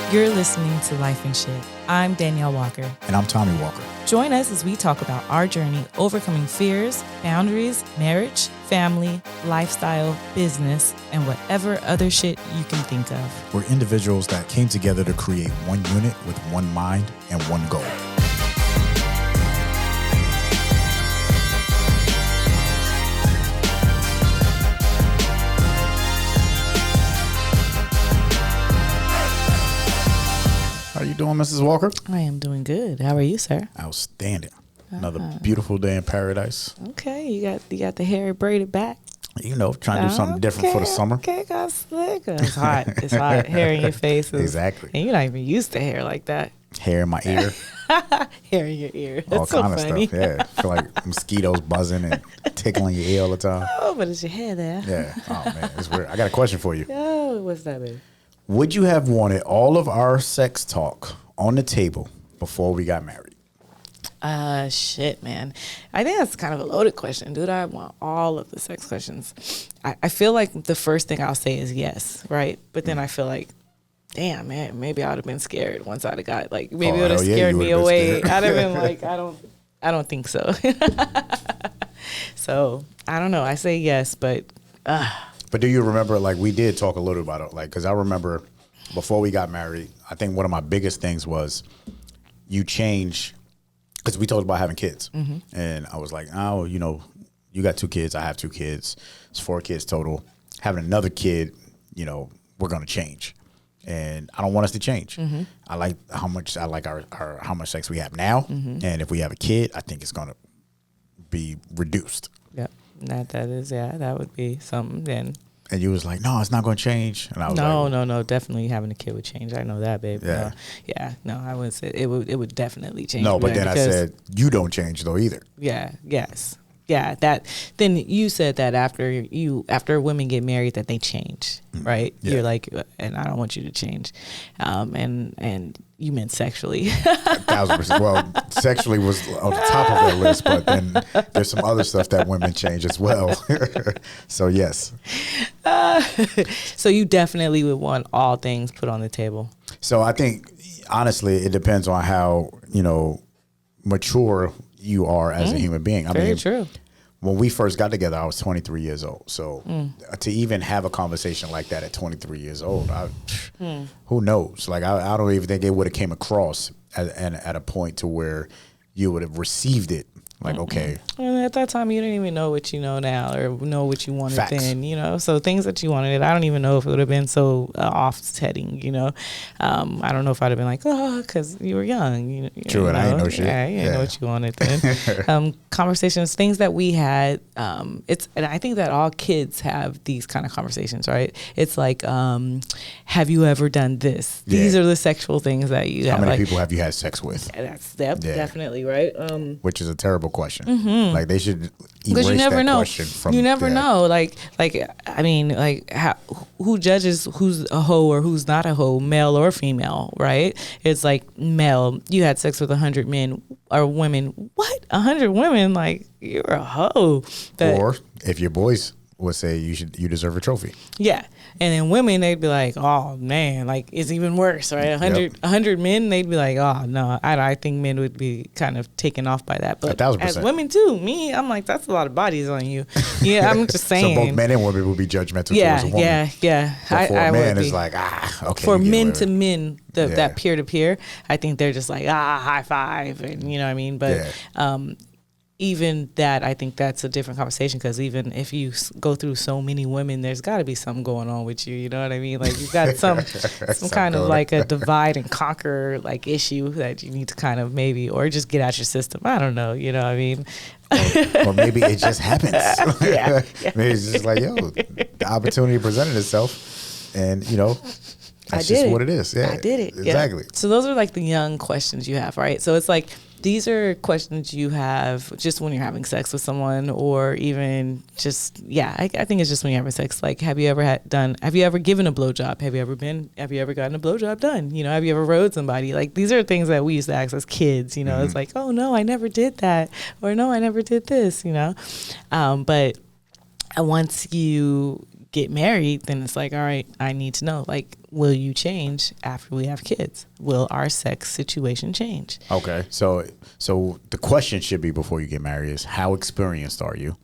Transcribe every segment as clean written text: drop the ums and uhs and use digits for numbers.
You're listening to Life and Shyt. I'm Danielle Walker. And I'm Tommy Walker. Join us as we talk about our journey overcoming fears, boundaries, marriage, family, lifestyle, business, and whatever other shit you can think of. We're individuals that came together to create one unit with one mind and one goal. How are you doing, Mrs. Walker? I am doing good. How are you, sir? Outstanding. Another beautiful day in paradise. Okay, you got the hair braided back. You know, trying to do something different for the summer. Okay, got slick. It's hot. It's hot. Hair in your face. Exactly. And you're not even used to hair like that. Hair in my ear. Hair in your ear. That's all so kind funny. of stuff. Yeah. I feel like mosquitoes buzzing and tickling your ear all the time. Oh, but it's your hair there. Yeah. Oh, man. It's weird. I got a question for you. Oh, what's that, baby? Would you have wanted all of our sex talk on the table before we got married? Shit, man. I think that's kind of a loaded question. Dude, I want all of the sex questions. I feel like the first thing I'll say is yes, right? But then I feel like, damn, man, maybe I would have been scared once I'd have got, like, maybe it would have scared me away. I'd have been like, I don't think so. So, I don't know. I say yes, but... But do you remember, like, we did talk a little about it, like, because I remember before we got married, I think one of my biggest things was you change, because we talked about having kids. Mm-hmm. And I was like, oh, you know, you got 2 kids, I have 2 kids. It's 4 kids total. Having another kid, you know, we're going to change. And I don't want us to change. Mm-hmm. I like how much our how much sex we have now. Mm-hmm. And if we have a kid, I think it's going to be reduced. Yep. That would be something then. And you was like, no, it's not going to change. And I was no, definitely having a kid would change. I know that, babe. Yeah. No, I would say it would definitely change. No, but then I said, you don't change though either. Yeah, yes. Yeah, then you said that after women get married that they change, right? Yeah. You're like, and I don't want you to change. And you meant sexually. 1,000%. Well, sexually was on the top of that list, but then there's some other stuff that women change as well. So yes. So you definitely would want all things put on the table. So I think honestly, it depends on how, you know, mature you are as a human being. Very true. When we first got together, I was 23 years old. So to even have a conversation like that at 23 years old, who knows? Like, I don't even think it would have came across at a point to where you would have received it. Like, okay. And at that time, you didn't even know what you know now or know what you wanted Facts. then, you know. So things that you wanted, I don't even know if it would have been so offsetting, you know. I don't know if I'd have been like, oh, because you were young. True, and I ain't know shit. Yeah, you didn't know what you wanted then. Conversations, things that we had, and I think that all kids have these kind of conversations, right? It's like, have you ever done this? Yeah. These are the sexual things that you have. How many people have you had sex with? That's definitely, right? Which is a terrible question. Mm-hmm. Like, they should erase you never that know. question from you never know. Like I mean, like who judges who's a hoe or who's not a hoe, male or female, right? It's like, male, you had sex with 100 men or women. What? 100 women? Like, you're a hoe. Or if your boys would say you deserve a trophy. Yeah. And then women, they'd be like, oh, man, like, it's even worse, right? 100 men, they'd be like, oh, no, I think men would be kind of taken off by that. But 1,000%. as women, too, I'm like, that's a lot of bodies on you. Yeah, I'm just saying. So both men and women would be judgmental towards a woman. Yeah. But for a man, it's like, okay. For men to men, that peer-to-peer, I think they're just like, high five, and you know what I mean? But even that, I think that's a different conversation, because even if you go through so many women, there's got to be something going on with you. You know what I mean? Like, you've got some kind of like a divide and conquer like issue that you need to kind of maybe, or just get out your system. I don't know. You know what I mean? Or maybe it just happens. Yeah. Maybe it's just like, the opportunity presented itself, and you know, that's just what it is. Yeah, I did it. Exactly. Yeah. So those are like the young questions you have, right? So it's like, these are questions you have just when you're having sex with someone, or even just, I think it's just when you're having sex. Like, have you ever given a blowjob? Have you ever gotten a blowjob done? You know, have you ever rode somebody? Like, these are things that we used to ask as kids, you know. Mm-hmm. It's like, oh no, I never did that. Or no, I never did this, you know. But once you get married, then it's like, all right, I need to know, like, will you change after we have kids? Will our sex situation change? Okay. So the question should be before you get married is how experienced are you?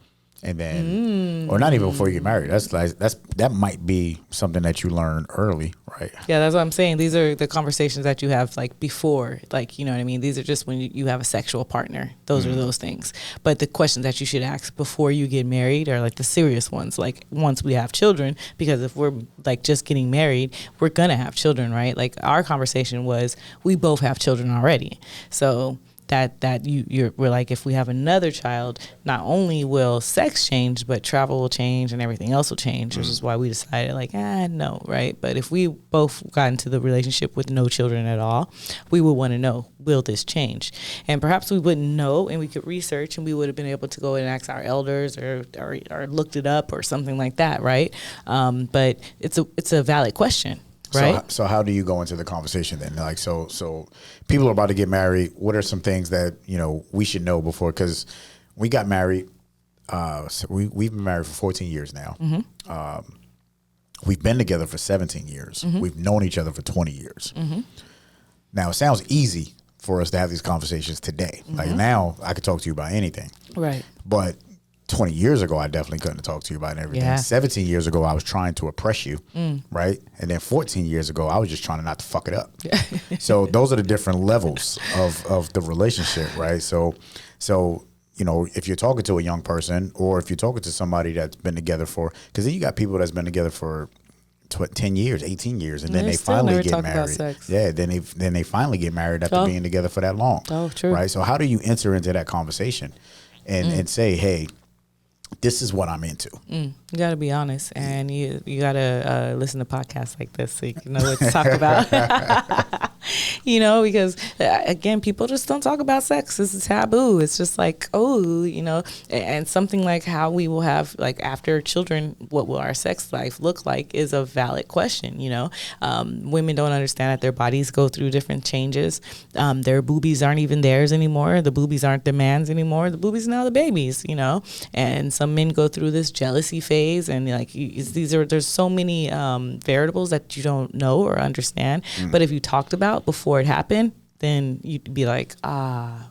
And then, or not even before you get married. That might be something that you learn early, right? Yeah, that's what I'm saying. These are the conversations that you have like before, like, you know what I mean? These are just when you have a sexual partner. Those are those things. But the questions that you should ask before you get married are like the serious ones, like once we have children, because if we're like just getting married, we're going to have children, right? Like our conversation was we both have children already. So we're like, if we have another child, not only will sex change, but travel will change and everything else will change, which is why we decided like, no, right? But if we both got into the relationship with no children at all, we would want to know, will this change? And perhaps we wouldn't know, and we could research, and we would have been able to go and ask our elders or looked it up or something like that, right? But it's a valid question. Right. So how do you go into the conversation then? Like, so people are about to get married. What are some things that, we should know before? Because we got married. So we've been married for 14 years now. Mm-hmm. We've been together for 17 years. Mm-hmm. We've known each other for 20 years. Mm-hmm. Now, it sounds easy for us to have these conversations today. Mm-hmm. Like now I could talk to you about anything. Right. But 20 years ago, I definitely couldn't talk to you about everything. Yeah. 17 years ago, I was trying to oppress you, right? And then 14 years ago, I was just trying not to fuck it up. So those are the different levels of the relationship, right? So if you're talking to a young person or if you're talking to somebody that's been together because then you got people that's been together for 10 years, 18 years, and then they finally get married. Yeah, then they finally get married after being together for that long. Oh, true. Right? So how do you enter into that conversation and say, hey, this is what I'm into? You got to be honest, and you got to listen to podcasts like this so you can know what to talk about. Because again, people just don't talk about sex. This is taboo. It's just like, and something like how we will have, like after children, what will our sex life look like is a valid question. Women don't understand that their bodies go through different changes. Their boobies aren't even theirs anymore. The boobies aren't the man's anymore. The boobies are now the baby's, and some men go through this jealousy phase, and like there's so many variables that you don't know or understand. But if you talked about before it happened, then you'd be like,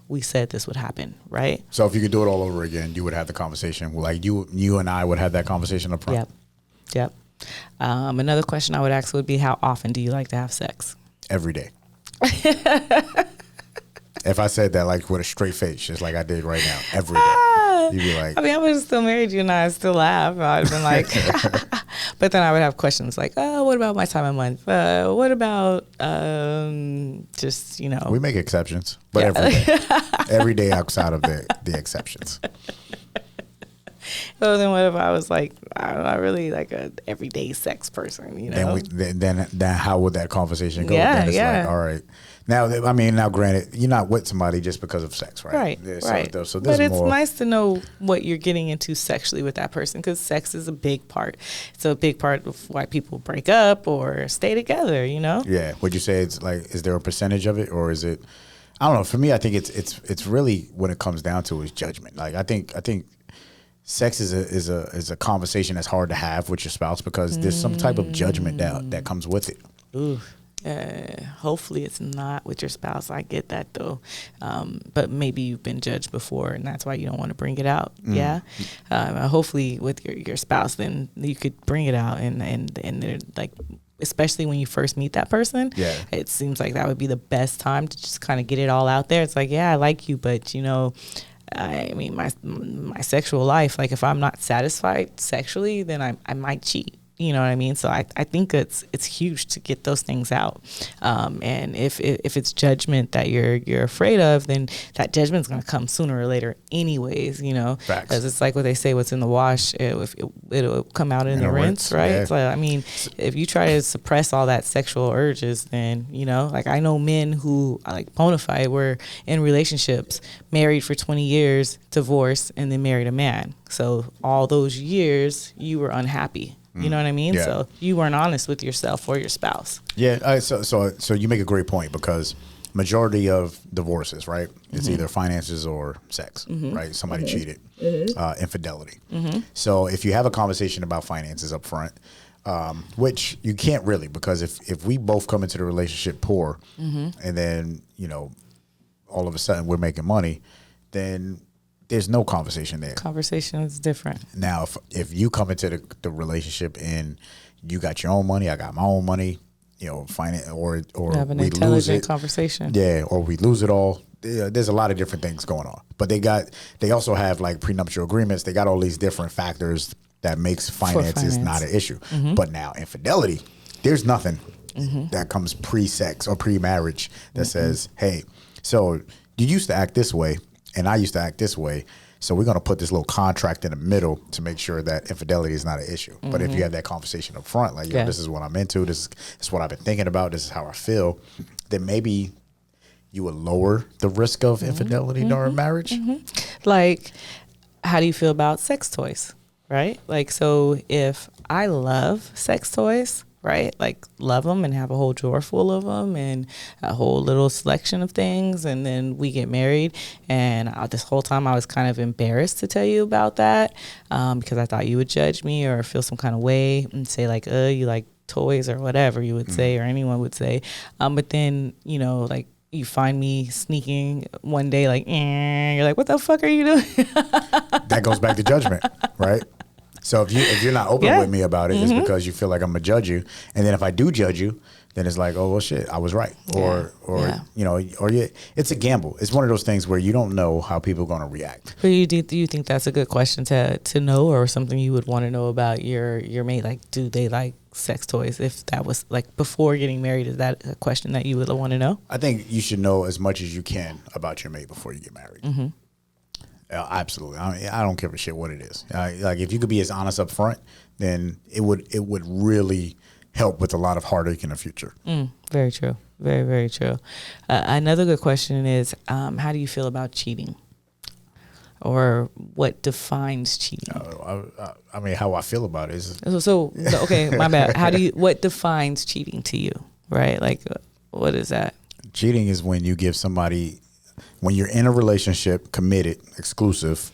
we said this would happen, right? So if you could do it all over again, you would have the conversation. Like you and I would have that conversation up front. Yep. Another question I would ask would be, how often do you like to have sex? Every day. If I said that like with a straight face, just like I did right now, every day, you'd be like, I would have still married you and I'd still laugh. I'd been like, but then I would have questions like, what about my time a month? What about just, We make exceptions, but every day outside of the exceptions. So then what if I was like, I'm not really like a everyday sex person, Then how would that conversation go? Yeah, then it's like, all right. Now, granted, you're not with somebody just because of sex, right? Right, yeah, right. So but it's more nice to know what you're getting into sexually with that person, because sex is a big part. It's a big part of why people break up or stay together, Yeah. Would you say it's like, is there a percentage of it, or is it? I don't know. For me, I think it's really what it comes down to is judgment. Like I think sex is a conversation that's hard to have with your spouse because there's some type of judgment that comes with it. Ooh. Hopefully it's not with your spouse. I get that though. But maybe you've been judged before and that's why you don't want to bring it out. Yeah. Hopefully with your spouse, then you could bring it out and they're like, especially when you first meet that person. Yeah. It seems like that would be the best time to just kind of get it all out there. It's like, yeah, I like you, but I mean, my sexual life, like if I'm not satisfied sexually, then I might cheat. You know what I mean? So I think it's huge to get those things out. And if it's judgment that you're afraid of, then that judgment's going to come sooner or later anyways, Facts. Because it's like what they say, what's in the wash, it'll come out in the rinse, right? Yeah. It's like, I mean, if you try to suppress all that sexual urges, then, like I know men who like bona fide were in relationships, married for 20 years, divorced, and then married a man. So all those years you were unhappy. You know what I mean? Yeah. So you weren't honest with yourself or your spouse. Yeah. So you make a great point because majority of divorces, right? It's either finances or sex, right? Somebody cheated, infidelity. So if you have a conversation about finances up front, which you can't really, because if we both come into the relationship poor and then, you know, all of a sudden we're making money, then there's no conversation there. Conversation is different. Now, if you come into the relationship and you got your own money, I got my own money, you know, finance, or have an we intelligent lose it, conversation. yeah, or we lose it all. There's a lot of different things going on, but they also have like prenuptial agreements. They got all these different factors that makes finances not an issue. But now infidelity, there's nothing that comes pre-sex or pre-marriage that says, hey, so you used to act this way and I used to act this way, so we're going to put this little contract in the middle to make sure that infidelity is not an issue. But if you have that conversation up front, like, yo, this is what I'm into, this is what I've been thinking about, this is how I feel, then maybe you would lower the risk of infidelity during marriage. Like, how do you feel about sex toys, right? Like, so if I love sex toys, right? Like, love them and have a whole drawer full of them and a whole little selection of things. And then we get married. And this whole time I was kind of embarrassed to tell you about that because I thought you would judge me or feel some kind of way and say like, you like toys or whatever you would say or anyone would say. But then, you know, like, you find me sneaking one day like, you're like, what the fuck are you doing? That goes back to judgment, right? So if you're not open with me about it, it's because you feel like I'm gonna judge you, and then if I do judge you, then it's like, oh well, shit, I was right, or you know, it's a gamble. It's one of those things where you don't know how people are gonna react. But do you think that's a good question to know, or something you would want to know about your mate? Like, do they like sex toys? If that was like before getting married, is that a question that you would want to know? I think you should know as much as you can about your mate before you get married. Absolutely. I mean, I don't give a shit what it is. Like, if you could be as honest up front, then it would really help with a lot of heartache in the future. Very true. Very, very true. Another good question is, how do you feel about cheating? Or what defines cheating? I mean, how I feel about it is... So okay, my bad. What defines cheating to you, right? Like, what is that? Cheating is when you give somebody... When you're in a relationship, committed, exclusive,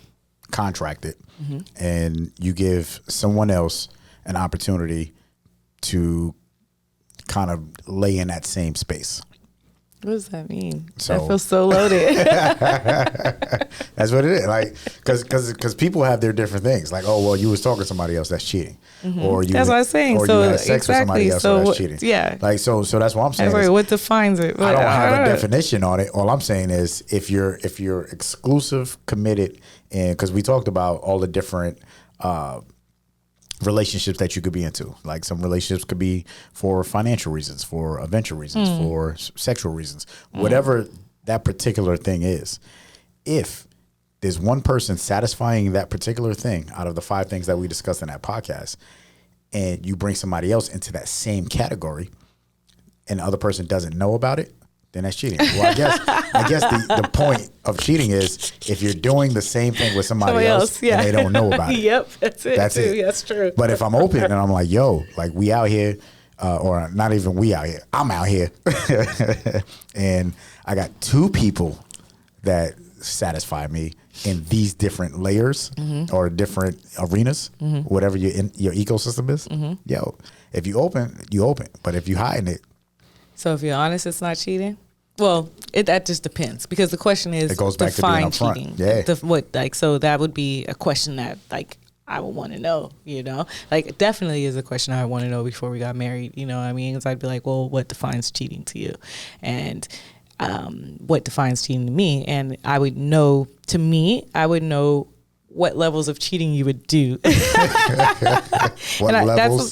contracted, and you give someone else an opportunity to kind of lay in that same space. What does that mean? So, that feels so loaded. That's what it is. Like, because people have their different things. Like, oh well, you was talking to somebody else, that's cheating. Or you that's what I was saying. Or so you had sex with somebody else, so that's cheating. Yeah. Like, so that's what I'm saying. Sorry, what defines it? I don't have a definition on it. All I'm saying is if you're exclusive, committed, and because we talked about all the different relationships that you could be into. Like, some relationships could be for financial reasons, for adventure reasons, for sexual reasons, whatever that particular thing is. If there's one person satisfying that particular thing out of the 5 things that we discussed in that podcast, and you bring somebody else into that same category and the other person doesn't know about it, then that's cheating. Well, I guess the point of cheating is if you're doing the same thing with somebody else and they don't know about it. Yep, that's it. That's too. it. That's true. But if I'm open and I'm like, yo, like, we out here, or not even we out here, I'm out here, and I got 2 people that satisfy me in these different layers or different arenas, whatever your ecosystem is. Yo, if you open, you open. But if you hiding it. So if you're honest, it's not cheating? Well, that just depends, because the question is, it goes back to being upfront. Cheating. Yeah. So that would be a question that, like, I would want to know, you know? Like, it definitely is a question I want to know before we got married, you know what I mean? Because I'd be like, well, what defines cheating to you? And what defines cheating to me? And I would know what levels of cheating you would do. That's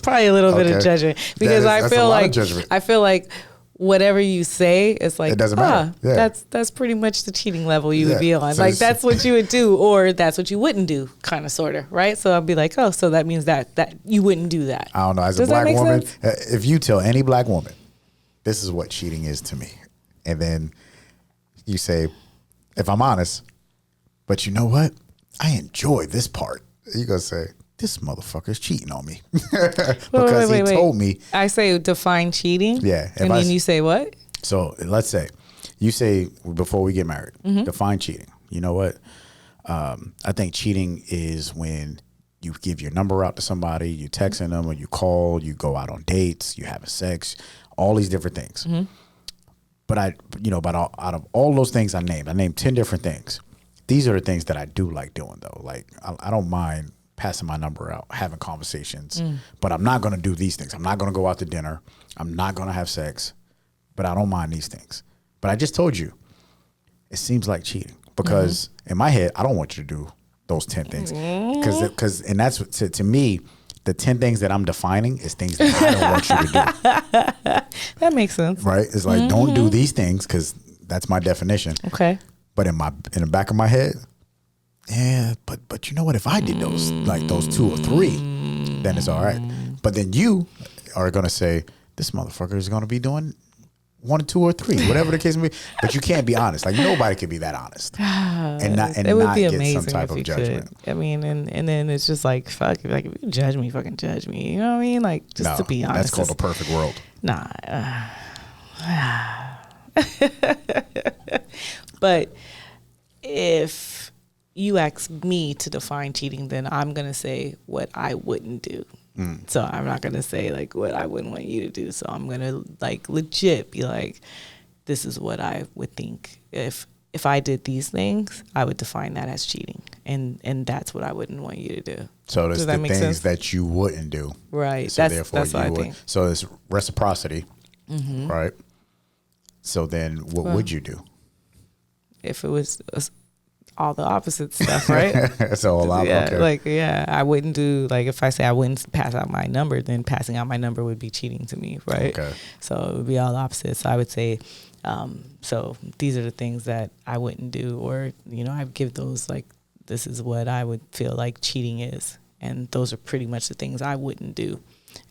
probably a little bit of judgment, because I feel like whatever you say, it's like, it doesn't matter. That's pretty much the cheating level you would be on. So like, that's what you would do, or that's what you wouldn't do, kind of, sort of, right? So I'd be like, oh, so that means that you wouldn't do that. I don't know. As a black woman, if you tell any black woman, this is what cheating is to me, and then you say, if I'm honest, but you know what? I enjoy this part. You're going to say, this motherfucker's cheating on me. Because he told me. I say define cheating. Yeah. And then you say what? So let's say You say before we get married, define cheating. You know what? I think cheating is when you give your number out to somebody, you texting them, or you call, you go out on dates, you have sex, all these different things. But out of all those things I named 10 different things. These are the things that I do like doing, though. Like, I don't mind passing my number out, having conversations, but I'm not going to do these things. I'm not going to go out to dinner. I'm not going to have sex, but I don't mind these things. But I just told you, it seems like cheating because in my head, I don't want you to do those 10 things. And that's, to me, the 10 things that I'm defining is things that I don't want you to do. That makes sense. Right? It's like, don't do these things because that's my definition. Okay. But in the back of my head, yeah, but you know what? If I did those, like those 2 or 3, then it's all right. But then you are going to say, this motherfucker is going to be doing 1 or 2 or 3, whatever the case may be. But you can't be honest. Like, nobody can be that honest and not get some type of judgment. Could. I mean, and then it's just like, fuck, like, if you judge me, fucking judge me. You know what I mean? Like, just to be honest. That's called a perfect world. Nah. But if you ask me to define cheating, then I'm going to say what I wouldn't do. So I'm not going to say like what I wouldn't want you to do. So I'm going to like legit be like, this is what I would think. If I did these things, I would define that as cheating. And that's what I wouldn't want you to do. So there's the things that you wouldn't do. Right. So that's what I think. So it's reciprocity. Right. So then what would you do? If it was all the opposite stuff, right? So I wouldn't do, like, if I say I wouldn't pass out my number, then passing out my number would be cheating to me, right? Okay. So it would be all opposite. So I would say, so these are the things that I wouldn't do, or, you know, I give those, like, this is what I would feel like cheating is. And those are pretty much the things I wouldn't do.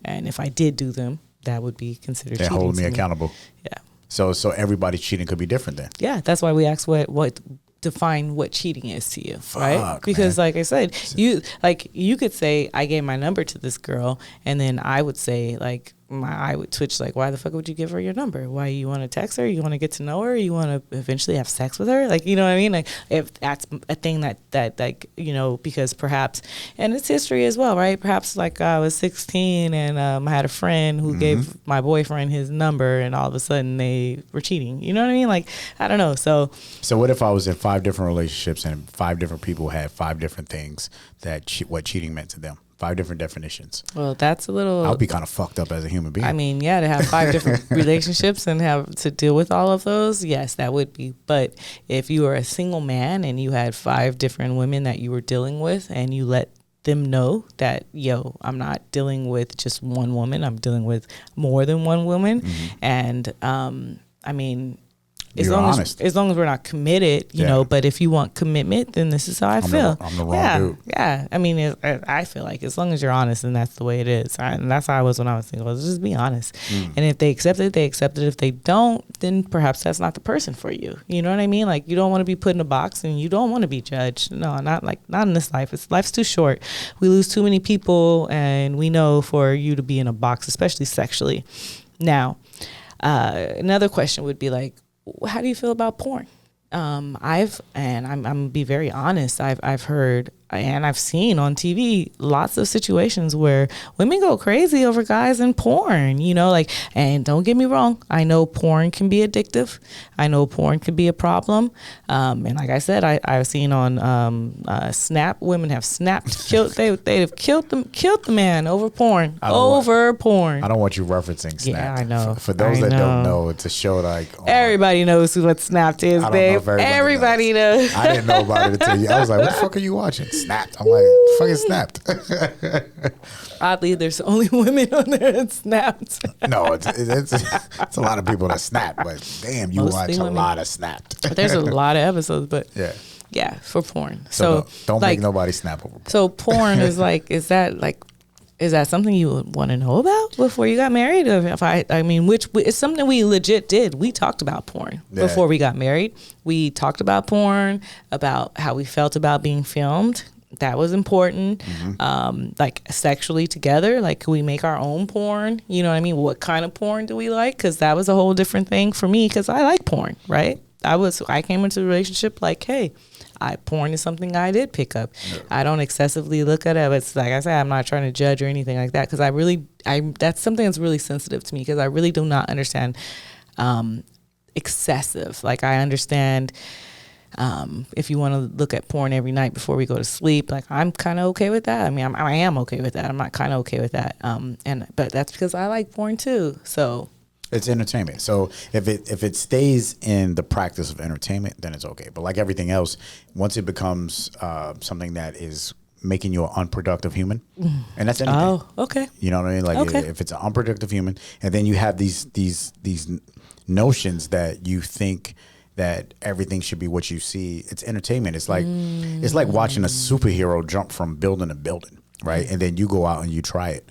And if I did do them, that would be considered cheating. Hold me accountable. Yeah. So everybody's cheating could be different then. Yeah, that's why we ask what define what cheating is to you, right? Because like I said, you could say I gave my number to this girl, and then I would say like I would twitch like, why the fuck would you give her your number? Why, you want to text her? You want to get to know her? You want to eventually have sex with her? Like, you know what I mean? Like, if that's a thing that like, you know, because perhaps, and it's history as well, right? Perhaps like I was 16 and I had a friend who gave my boyfriend his number, and all of a sudden they were cheating. You know what I mean? Like, I don't know. So what if I was in 5 different relationships and 5 different people had 5 different things that what cheating meant to them? 5 different definitions. Well, that's a little... I'll be kind of fucked up as a human being. I mean, yeah, to have 5 different relationships and have to deal with all of those, yes, that would be. But if you were a single man and you had 5 different women that you were dealing with, and you let them know that, yo, I'm not dealing with just one woman, I'm dealing with more than one woman. And, I mean... As long as we're not committed, you know, but if you want commitment, then this is how I feel. I'm the wrong dude. Yeah. I mean, I feel like as long as you're honest, and that's the way it is. And that's how I was when I was single. Just be honest. And if they accept it, they accept it. If they don't, then perhaps that's not the person for you. You know what I mean? Like, you don't want to be put in a box, and you don't want to be judged. No, not in this life. Life's too short. We lose too many people, and we know for you to be in a box, especially sexually. Now, another question would be like, how do you feel about porn? I'm gonna be very honest. I've heard and I've seen on TV lots of situations where women go crazy over guys in porn, you know, like, and don't get me wrong, I know porn can be addictive. I know porn can be a problem. And like I said, I've seen on Snap, women have they have killed the man over porn. I don't want you referencing Snap. Yeah, I know. For those that don't know, it's a show like everybody knows what Snapped is, babe. Everybody knows. I didn't know about it until you. I was like, what the fuck are you watching? Snapped. I'm like, fucking Snapped. Oddly, there's only women on there that Snapped. No, it's a lot of people that snap, but damn, you mostly watch women. A lot of Snapped. But there's a lot of episodes, but yeah, for porn. So don't make nobody snap over porn. So porn is like, is that something you would want to know about before you got married? Or which it's something we legit did. We talked about porn before we got married. We talked about porn, about how we felt about being filmed. that was important. Like sexually together, like could we make our own porn? You know what I mean? What kind of porn do we like? Because that was a whole different thing for me, because I like porn, right? I came into the relationship like, hey, porn is something I did pick up. Yeah. I don't excessively look at it. But it's like I said, I'm not trying to judge or anything like that, because that's something that's really sensitive to me, because I really do not understand excessive. Like I understand if you want to look at porn every night before we go to sleep, like I'm kind of okay with that. I mean, I am okay with that. I'm not kind of okay with that. But that's because I like porn too. So it's entertainment. So if it stays in the practice of entertainment, then it's okay. But like everything else, once it becomes something that is making you an unproductive human, and that's anything. Oh, okay. You know what I mean? Like if it's an unproductive human, and then you have these notions that you think that everything should be what you see. It's entertainment. It's like watching a superhero jump from building to building, right? And then you go out and you try it.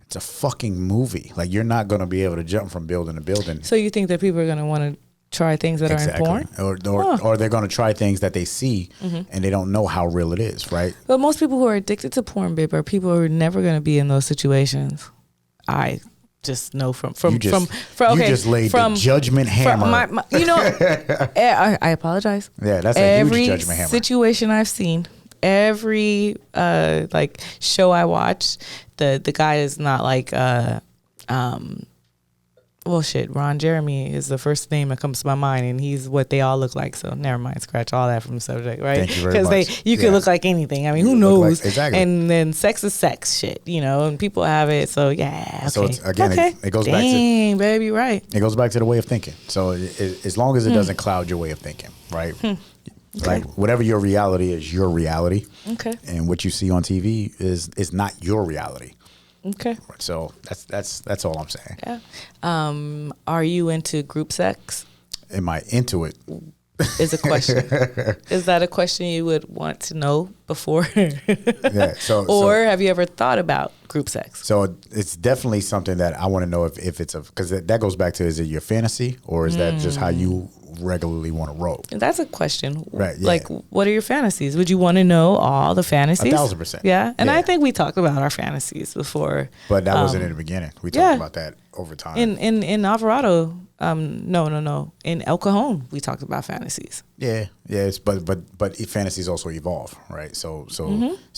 It's a fucking movie. Like you're not going to be able to jump from building to building. So you think that people are going to want to try things that are in porn? Or they're going to try things that they see and they don't know how real it is, right? But most people who are addicted to porn, babe, are people who are never going to be in those situations. I just know from you just laid the judgment hammer. I apologize. Yeah, that's a huge judgment hammer. Every situation I've seen, every like show I watch, the guy is not like well, shit, Ron Jeremy is the first name that comes to my mind, and he's what they all look like. So never mind, scratch all that from the subject, right? Thank you very much. Because you can look like anything. I mean, who knows? Like, exactly. And then sex is sex, shit, you know, and people have it. So yeah, okay. So it goes back to, baby, right? It goes back to the way of thinking. So as long as it doesn't cloud your way of thinking, right? Okay. Like whatever your reality is, your reality. Okay. And what you see on TV is not your reality. Okay. So that's all I'm saying. Yeah. Are you into group sex? Am I into it? Is a question. Is that a question you would want to know before? Yeah. Or have you ever thought about group sex? So it's definitely something that I want to know if it's because that goes back to, is it your fantasy or is that just how you regularly want to roll? That's a question. Right. Yeah. Like, what are your fantasies? Would you want to know all the fantasies? 1,000%. Yeah. And I think we talked about our fantasies before. But that wasn't in the beginning. We talked about that over time. In Alvarado, no. In El Cajon, we talked about fantasies. Yeah. But fantasies also evolve, right? So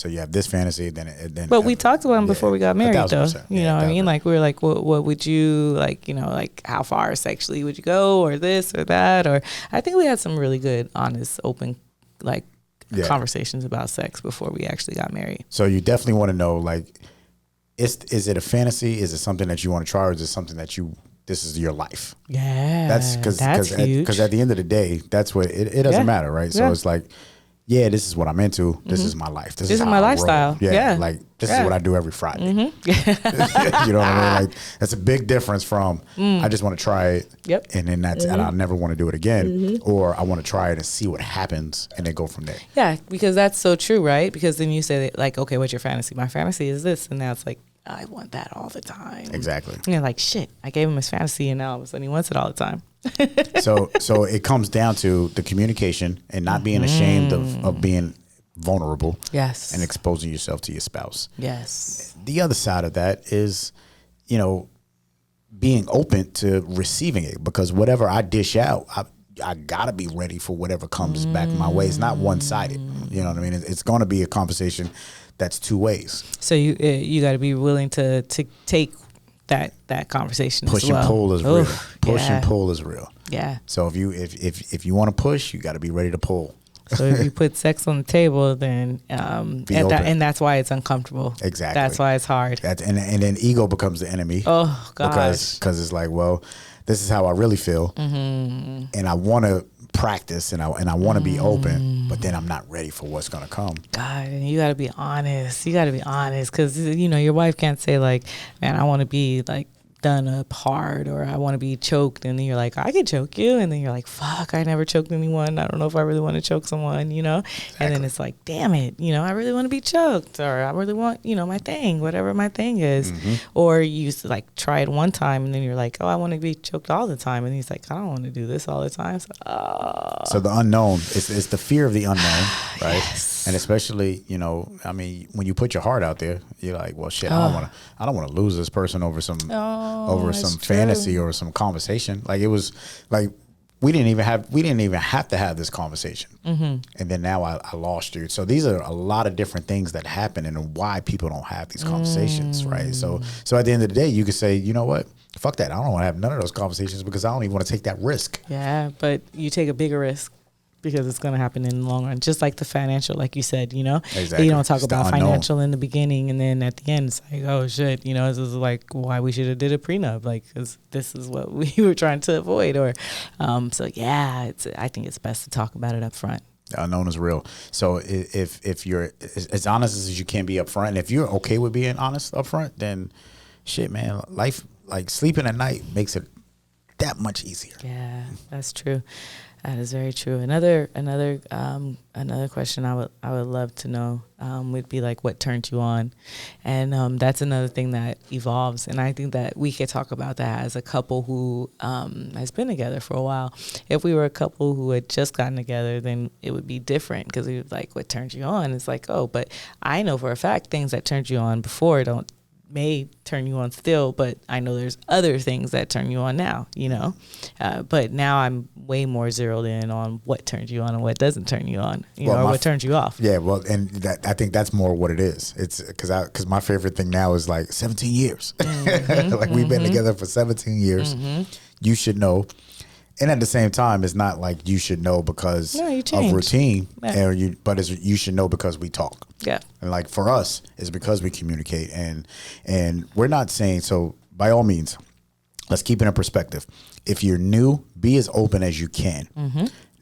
you have this fantasy, then. But we talked about them before we got married, though. You know what I mean? Like we were like, what would you like? You know, like how far sexually would you go, or this or that? Or I think we had some really good, honest, open, like conversations about sex before we actually got married. So you definitely want to know, like, is it a fantasy? Is it something that you want to try, or is it something that this is your life? Yeah, that's huge. Because at the end of the day, that's what it doesn't matter, right? So it's like, yeah, this is what I'm into. This is my life. This is my lifestyle. Yeah, like this is what I do every Friday. You know what I mean? Like that's a big difference from I just want to try it, and then and I'll never want to do it again, or I want to try it and see what happens, and then go from there. Yeah, because that's so true, right? Because then you say like, okay, what's your fantasy? My fantasy is this, and now it's like, I want that all the time. Exactly. And you're like, shit, I gave him his fantasy and now all of a sudden he wants it all the time. So it comes down to the communication and not being ashamed of being vulnerable. Yes. And exposing yourself to your spouse. Yes. The other side of that is, being open to receiving it, because whatever I dish out, I gotta be ready for whatever comes back my way. It's not one-sided. You know what I mean? It's going to be a conversation that's two ways. So you got to be willing to take that conversation. Push as well. And pull is real. Push and pull is real. Yeah. So if you want to push, you got to be ready to pull. So if you put sex on the table, then and that's why it's uncomfortable. Exactly. That's why it's hard. And then ego becomes the enemy. Oh gosh. Because it's like, well, this is how I really feel, and I want to practice and I want to be open, but then I'm not ready for what's gonna come. God, and you got to be honest. You got to be honest, because your wife can't say like, man, I want to be like done up hard, or I want to be choked, and then you're like, I can choke you, and then you're like, fuck, I never choked anyone. I don't know if I really want to choke someone, Exactly. And then it's like, damn it, I really want to be choked, or I really want, my thing, whatever my thing is. Or you used to like try it one time, and then you're like, oh, I want to be choked all the time, and he's like, I don't want to do this all the time. So the unknown, it's the fear of the unknown, right? Yes. And especially, you know, I mean, when you put your heart out there, you're like, well, shit, I don't want to lose this person over some fantasy or some conversation. Like, it was like, we didn't even have to have this conversation. And then now I lost you. So these are a lot of different things that happen and why people don't have these conversations, right? So at the end of the day, you could say, you know what? Fuck that. I don't want to have none of those conversations because I don't even want to take that risk. Yeah, but you take a bigger risk because it's going to happen in the long run. Just like the financial, like you said, you know, exactly. You don't talk about financial in the beginning, and then at the end, it's like, oh shit, you know, this is like why we should have did a prenup, like, because this is what we were trying to avoid, or, so yeah, I think it's best to talk about it up front. Unknown is real. So if you're as honest as you can be up front, and if you're okay with being honest up front, then shit, man, life, like sleeping at night makes it that much easier. Yeah, that's true. That is very true. Another question I would love to know would be like, what turned you on? And that's another thing that evolves. And I think that we could talk about that as a couple who has been together for a while. If we were a couple who had just gotten together, then it would be different, because we would like, what turned you on? It's like, oh, but I know for a fact things that turned you on before may turn you on still, but I know there's other things that turn you on now, you know. But now I'm way more zeroed in on what turns you on and what doesn't turn you on, you know, or what turns you off. Yeah, well, and I think that's more what it is. It's because my favorite thing now is like 17 years. Like, we've been together for 17 years. You should know. And at the same time, it's not like you should know because of routine, but you should know because we talk. Yeah. And like for us, it's because we communicate, and we're not saying, so by all means, let's keep it in perspective. If you're new, be as open as you can.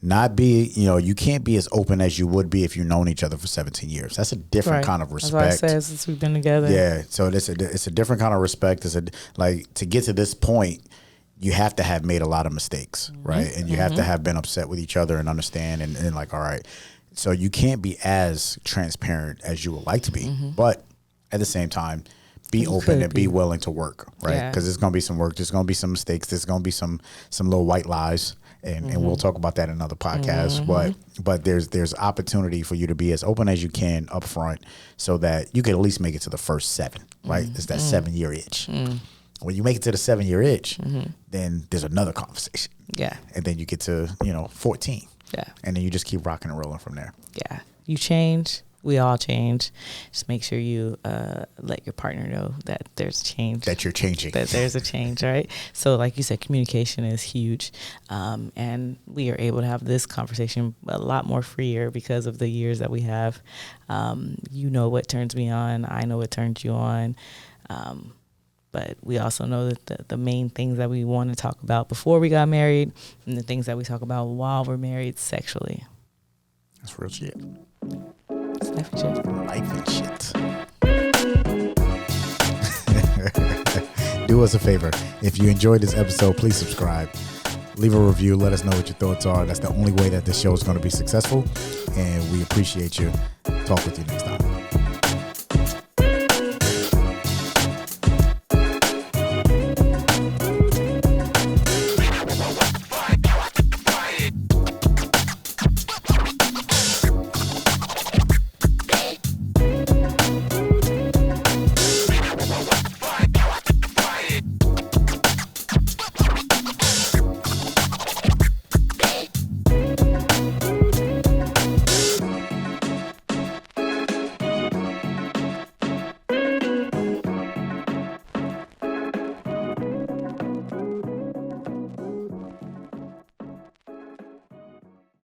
Not be, you know, you can't be as open as you would be if you've known each other for 17 years. That's a different kind of respect. That's what I said, since we've been together. Yeah. So it's a different kind of respect. Like, to get to this point, you have to have made a lot of mistakes, right? And you have to have been upset with each other and understand and like, all right. So you can't be as transparent as you would like to be, but at the same time, be open and be willing to work, right? Because there's going to be some work. There's going to be some mistakes. There's going to be some little white lies, and we'll talk about that in another podcast. But there's opportunity for you to be as open as you can up front, so that you can at least make it to the first 7, right? It's that 7-year itch. When you make it to the 7-year itch, then there's another conversation. Yeah. And then you get to, 14. Yeah. And then you just keep rocking and rolling from there. Yeah. You change. We all change. Just make sure you let your partner know that there's change. That you're changing. That there's a change, right? So like you said, communication is huge. And we are able to have this conversation a lot more freer because of the years that we have. You know what turns me on. I know what turns you on. But we also know that the main things that we want to talk about before we got married, and the things that we talk about while we're married sexually. That's real shit. It's life and shit. Life and shit. Do us a favor. If you enjoyed this episode, please subscribe. Leave a review. Let us know what your thoughts are. That's the only way that this show is going to be successful. And we appreciate you. Talk with you next time.